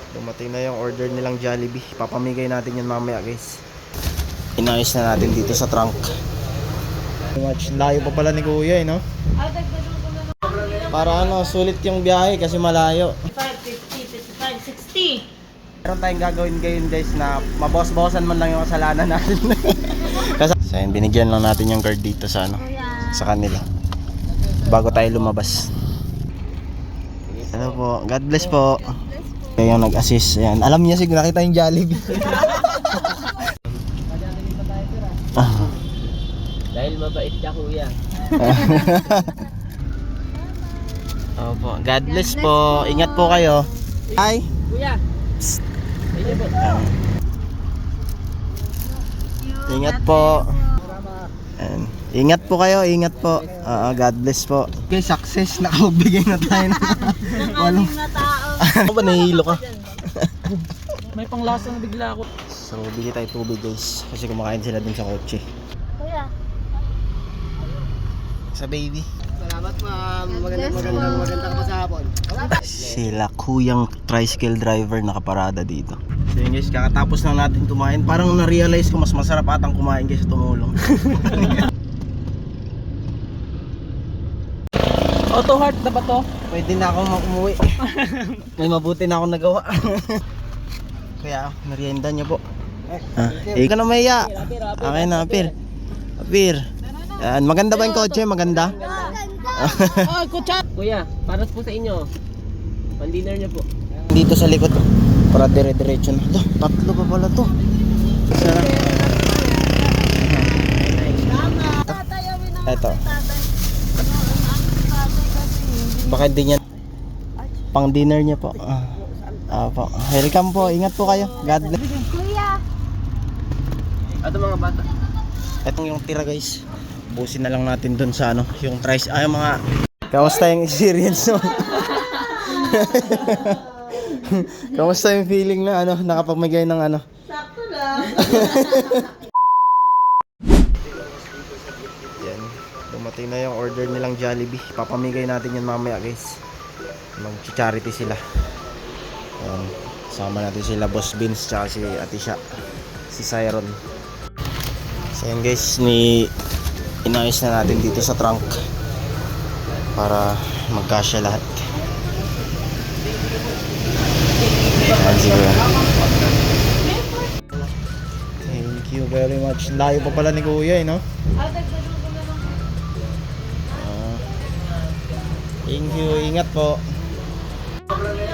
Dumating na yung order nilang Jollibee. Papamigay natin yun mamaya guys. Inayos na natin dito sa trunk. Much layo pa pala ni kuya no? Para ano, sulit yung biyahe kasi malayo. 55, 60. Meron tayong gagawin ngayon guys na mabos-bosan man lang yung kasalanan natin. Kasi binigyan lang natin yung guard dito sa ano, sa kanila. Bago tayo lumabas. Ano po, God bless po. Kaya yung nag-assist, ayan. Alam niya siguro nakita yung Jollibee. Dahil mabait ka kuya. Opo, God bless po. Ingat po kayo. Hi. Kuya. Ayun po. Ingat po. Ayan. Ingat po kayo, ingat po. God bless po. Okay, success. Nakapagbigay na tayo. Nakalim na tao. Ano ba, nahihilo ka? May panglasa na bigla ako. So, bigay tayo tubig guys. Kasi kumakain sila dun sa kotse. Kuya. Sa baby. Salamat ma'am. Magandang pasahapon. Sila kuyang tricycle driver nakaparada dito. So yun guys, kakatapos lang natin kumain. Parang na-realize ko mas masarap atang kumain kaysa tumulong. Auto heart na ba to? Pwede na akong umuwi. May mabuti na akong nagawa. Kaya merienda niyo po. Ikaw na maya. Okay na, Apir. Apir. Yan, maganda ba yung kotse? Maganda? Oh, kutsa. Kuya, para po sa inyo. Pan-dinner niyo po. Dito sa likod para dire-diretso na. Ito, tatlo pa pala to. Sarap. Ito. Baka hindi niya pang dinner niya po. Po. Welcome po. Ingat po kayo. God bless. Kuya. Ato mga bata. Itong yung tira guys. Busin na lang natin dun sa ano, yung trice. Ay mga kamusta yung experience mo? Kamusta yung feeling na ano, nakapagmigay ng ano? Sakto lang. Yan. Dumating na yung order nilang Jollibee. Papamigay natin yun mamaya guys. Mag-charity sila. Yan. Sama natin sila Boss Vince tsaka si Atisha. Si Siron. So yan guys, inayos na natin dito sa trunk para magkasya lahat. Yan siguro. Thank you very much. Layo pa pala ni kuya no? Thank you, ingat po.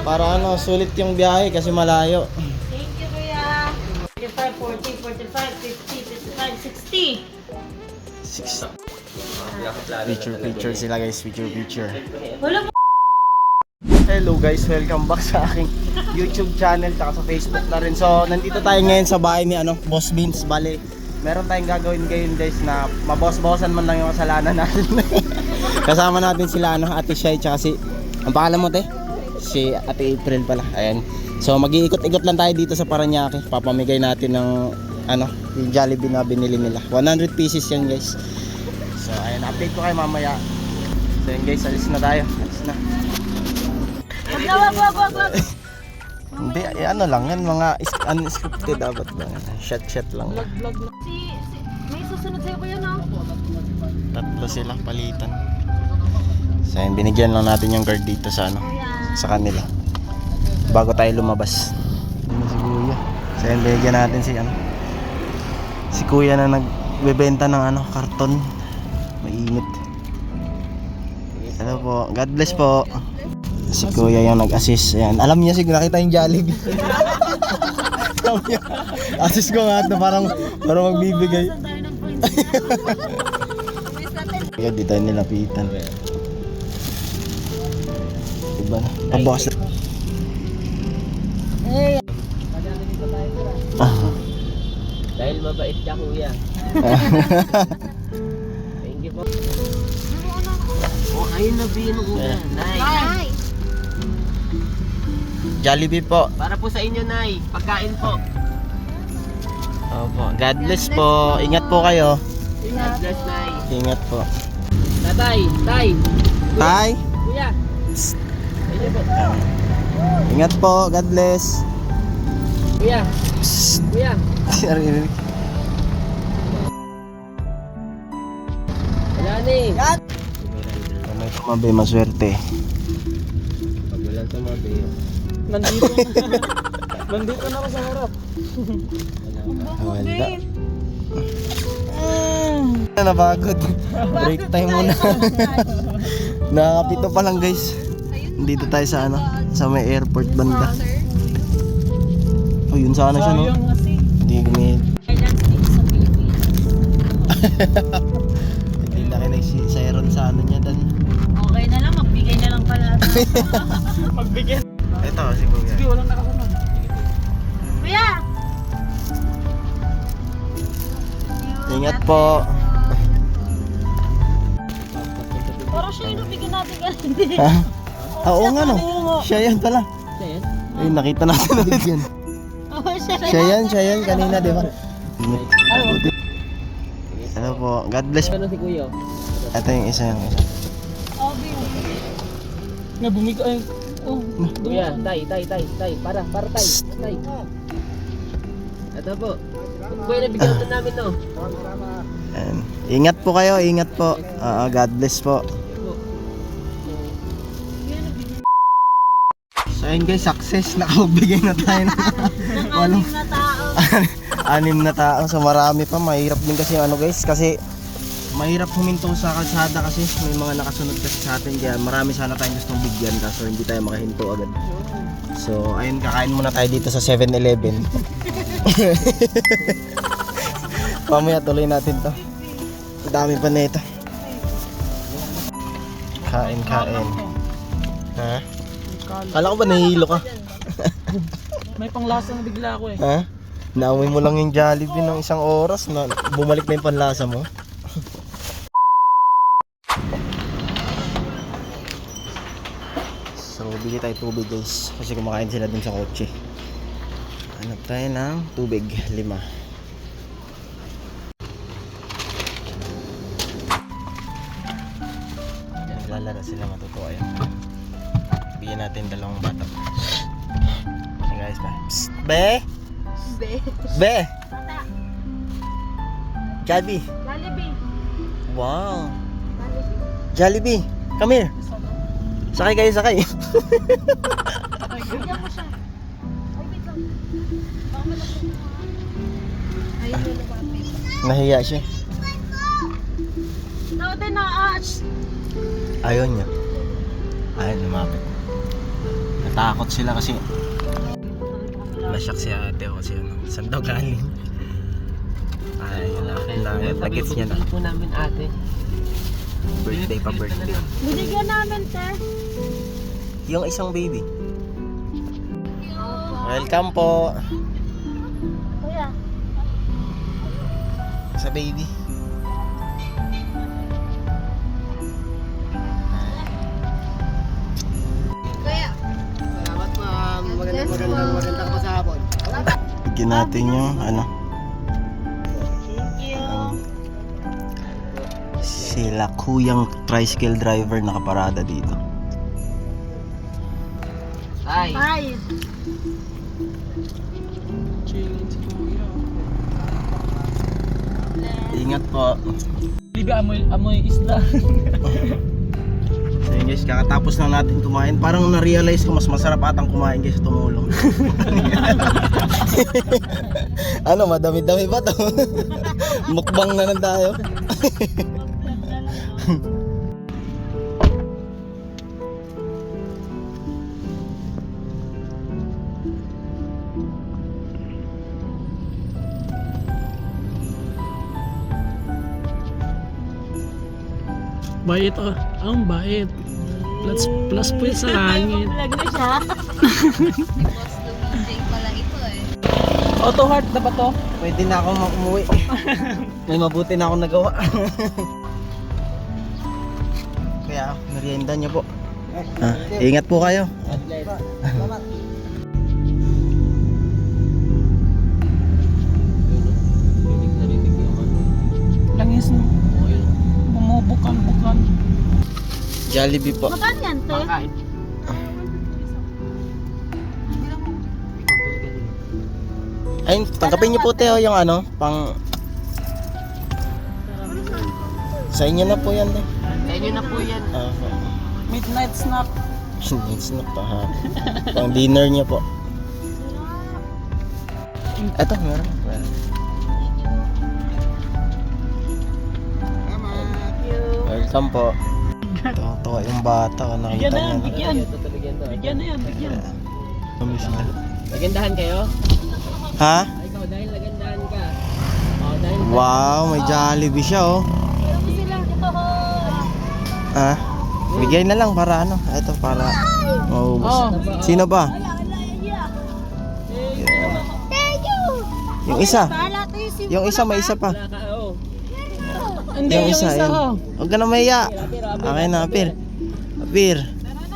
Para ano, sulit yung biyahe kasi malayo. Thank you kuya. 45, 40, 45, 50, 55, 60. Picture sila guys, picture. Wala po. Hello guys, welcome back sa aking YouTube channel at sa Facebook na rin. So, nandito tayo ngayon sa bahay ni Boss Vince. Bale, meron tayong gagawin ngayon guys na mabos-bosan man lang yung kasalanan natin. Kasama natin sila Ate Shai tsaka si, ang pangalan mo te? Si Ate April pala. Ayan. So, mag-iikot-ikot lang tayo dito sa Paranaque. Papamigay natin ng yung Jollibee na binili nila. 100 pieces yan guys. So, ayan, update ko kayo mamaya. So, yun guys, alis na tayo. Alis na. Wag. Hindi, ano lang yan, mga unscripted dapat lang. Shot lang. Vlog. May susunod sa'yo ba yun Tatlo sila palitan. So, yun, binigyan lang natin yung guard dito sa sa kanila. Bago tayo lumabas. Ano si Kuya? So, yun, binigyan natin si Kuya na nagbebenta ng karton. Mainit. Ano po, God bless po. Si Kuya yung nag-assist. Ayan. Alam niya siguro nakita yung Jollibee. Assist ko nga ito parang magbibigay. Kaya di tayo nilapitan. Diba na? Pabukas na. Dahil mabait ka kuya. Thank you po. Oh, ayun na bino kuya. Nay. Jollibee po. Para po sa inyo, Nay. Pagkain po. Opo. God bless po. Ingat po kayo. God bless, Nay. Ingat po. Tatay, Tay. Tay. Kuya. Ayun po. Ingat po, God bless. Kuya, kuya. Sarili. Wala na eh. May tumabi, maswerte. Pag walang tumabi, Nandito na. Nandito na ako sa harap. Wala. Napagod. Break time muna. Nakakapito pa lang guys. Dito tayo sa ano, sa may airport banda. Oh, yun sana siya no. Sayang kasi. Hindi gumit. Kailan din sa baby. Hindi na kinay si Siron sa ano niya dan. Okay na lang, magbigay na lang pala. Magbigay. Ito si Kuya. Sige, walang nakasunod. Kuya! Ingat po. Parang siya yung nabigyan natin ganun. Ha? Oo nga no. Siya yan pala. siya yan? Ay, nakita natin ulit yan. Oo, siya. Siya yan kanina, di ba? Ano po, God bless. Ano si kuya? Ito yung isa yung isa. Obi. Nga bumig ay. Oh. Kuya, tay. Para tay. Ito po. Kuya, nabigyan na namin no. Ayan. Ingat po kayo, ingat po. God bless po. So ayun guys, success. Nakapagbigay na tayo ng Anim na tao. 6 na tao. So marami pa, mahirap din kasi ano guys. Kasi mahirap huminto sa kalsada kasi may mga nakasunod kasi sa atin. Kaya marami sana tayong gustong bigyan kaso hindi tayo makahinto agad. So ayun, kakain muna tayo dito sa 7-Eleven. Mamaya tuloy natin to. Dami pa na ito. Kain. Ha? Kala ko ba nahihilo ka? May panglasang bigla ako eh. Ha? Naamoy mo lang yung Jollibee ng 1 oras na bumalik na yung panlasa mo. So bili tayo tubig guys kasi kumakain sila dun sa kotse. Hanap tayo ng tubig, 5. Naglalaro sila, matutuwa yan. Bigyan natin 2 bata. Okay guys, bye. Psst, be! Be! Jollibee! Jollibee. Wow! Jollibee! Come here! Sakay kayo, sakay! Bigyan mo siya. Ay, wait lang. Baka malapit na. Ayun yung lumapit. Nahiya siya. Naote na aach. Ayaw niya. Ayaw, lumapit. Natakot sila kasi nasyak si ate o kasi ano, saan daw galing? Ay, nagets niya na. Po namin ate. Birthday pa birthday. Binigyan namin, te. Yung isang baby. Welcome po Kuya. sa baby. Kuya. Salamat ma'am. Magandang pasahapon. Bigyan natin yung ano, Thank you. sila kuyang tricycle driver nakaparada dito. Tay. Bye. Ingat po. Libi, amoy isda. So yun guys, kakatapos lang natin kumain. Parang na-realize ko mas masarap atang kumain kaysa tumulong. Ano, madami-dami ba to? Mukbang na lang tayo. Bait oh. Ang bait. Plus po sa langit. Vlog na siya. Auto heart na ba to? Pwede na ako umuwi. May mabuti na akong nagawa. Kaya, merienda niyo po. Ingat po kayo. Langis no. Bumubukan-bukan. Jollibee po. Magkano yan, te? Makain. Ayun, tanggapin niyo po Teo yung ano, pang... Sa inyo na po yan eh. Sa inyo na po yan. Midnight snack. Hindi na pa ha. Pang dinner niyo po. Eto, meron. Welcome po. Tawa yung bata. Nakita niya na. Bigyan. Ito talaga yan. Bigyan na yan, bigyan. Lagandahan kayo? Ha? Ay, ikaw dahil lagandahan ka. Oh, dahil Wow, may Jollibee siya oh. Meron ko silang ito ho. Ha? Bigay na lang para ano. Ito para maubos. Sino ba? Thank you. Yung isa. Bahala tayo si Yung isa, may isa pa. wala ka, oh. Hindi, yung isa yun. ho. Huwag ka na maya. Okay na, Apir. Apir.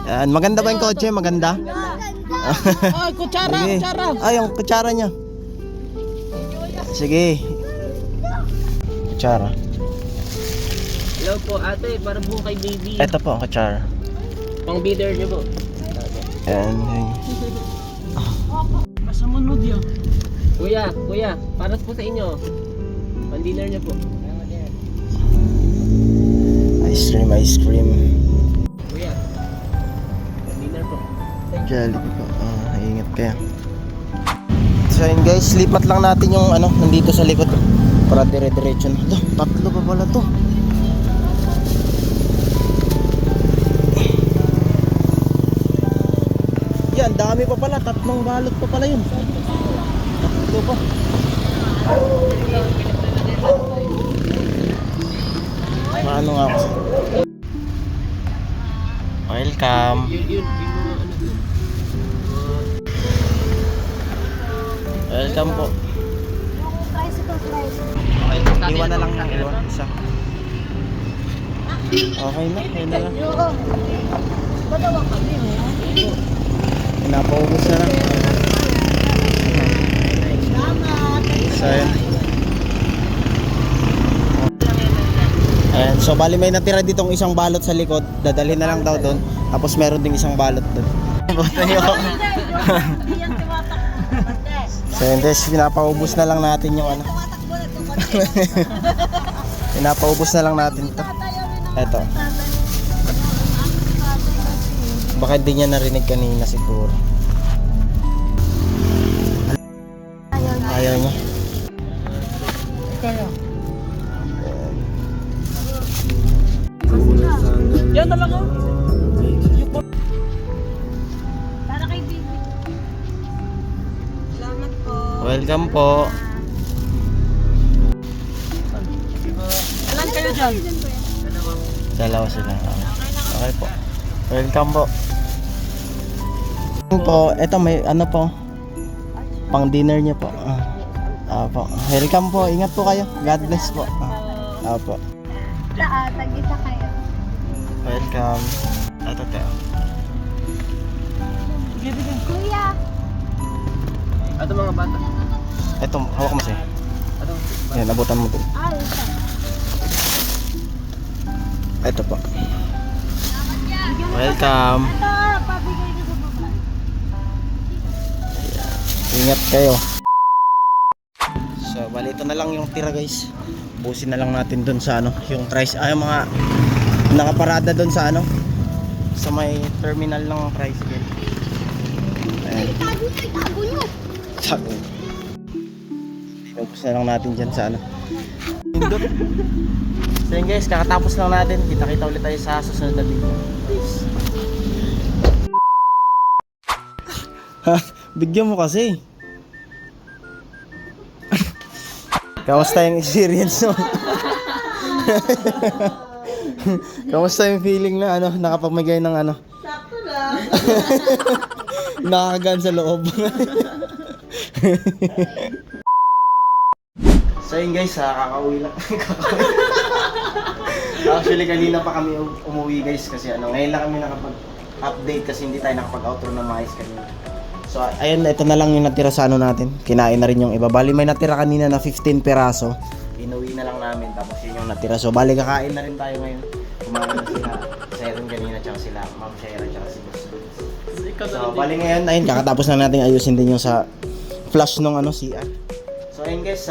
Yan. Maganda ba yung kotse? Maganda? Ay, kutsara, Sige. kutsara. Ay, yung kutsara niya. Sige. Kutsara. Hello po ate, para po kay baby. Ito po ang kutsara. Pang bidder niyo po. Yan. Basta munod yun. Kuya, para po sa inyo. Pang dinner niyo po. Ice cream, ice cream. Kuya, pang dinner po. Jollibee po. Ingat kayo. So yun guys, lipat lang natin yung ano, nandito sa likod. Para dire-diretso na. Tatlo pa pala to. Yan, dami pa pala. 3 balot pa pala yun. Tatlo pa. Paano nga ako? Welcome. Yun mga ano dun. Welcome po. tricycle flight. Okay, Iwan na lang ng iwan. Isa. Okay na, okay na lang. Oo. Badawang kami. Pinapaubos na lang. Salamat. So, yun. Ayan, so bali may natira ditong isang balot sa likod. Dadalhin na lang daw doon. Tapos meron ding isang balot doon. Boto nyo. Hindi yan tumatakbo. So yun guys, pinapaubos na lang natin yung ano. Tumatakbo na ito. Pinapaubos na lang natin to. Eto. Baka di niya narinig kanina siguro. Ayaw niya. Pero. Yan na lang oh. Para kay baby. Salamat po. Welcome po. Ilan kayo dyan? Dalawa sila. Okay po. Welcome po. Po, eto may ano po. Pang dinner niyo po. Po. Welcome po. Ingat po kayo. God bless po. Po. Tag-isa kayo. Welcome. Ito tayo. Kuya. Ato mga bata. Ito, hawak mo siya. Ato. Yan, abutan mo din. Isa. Ito po. Welcome. Ito, pabigay niyo sa baba. Ingat kayo. So, bali ito na lang yung tira guys. Busin na lang natin dun sa ano, yung tricycle, ay mga nakaparada dun sa ano, sa may terminal ng tricycle. Ayan. Itago niyo. Sabi. Pinubos na lang natin dyan sa ano. So yun guys, kakatapos lang natin. Kita-kita ulit tayo sa susunod na video. Peace. Ha, bigyan mo kasi. Kamusta yung experience mo? Kamusta yung feeling na ano, nakapamigay ng ano? Sakto lang. Nakakagaan sa loob. So yun guys, kakauwi lang. Actually kanina pa kami umuwi guys kasi ano, ngayon lang kami nakapag-update kasi hindi tayo nakapag-outro ng maayos kanina. So ayun, ito na lang yung natira sa ano natin. Kinain na rin yung iba. Bali may natira kanina na 15 peraso. Inuwi na lang namin tapos yun yung natira. So bali kakain na rin tayo ngayon. Kumain na sila Sharon kanina tsaka sila Ma'am Sharon tsaka si Boss Luis. So bali ngayon, ayun, kakatapos na natin ayusin din yung sa flush nung ano CR. So ayun guys,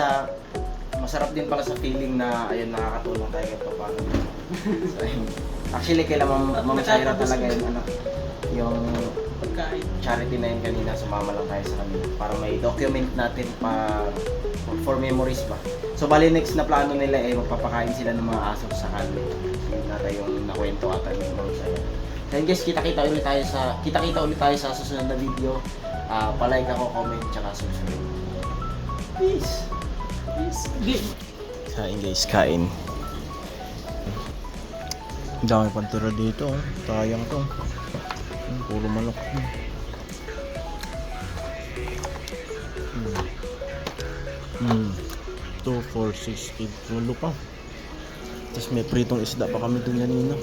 masarap din pala sa feeling na ayun nakakatulong tayo ito paano. So ayun. Actually kailangan Ma'am Shaira talaga yung Pagkain. charity na yun kanina, sumama lang tayo sa kanila para may document natin for memories ba. So bali next na plano nila ay magpapakain sila ng mga aso sa kanila. Yun natin yung nakwento ata ni Ma'am Shaira. So yun guys, kita-kita ulit tayo sa susunod na video. Pa-like ako, comment, tsaka subscribe. Peace! Kain guys, kain. Ang dami pang tira dito, sayang to. Puro manok. 2, 4, 6, 8, 12 pa. Tapos may pritong isda pa kami dun kanina.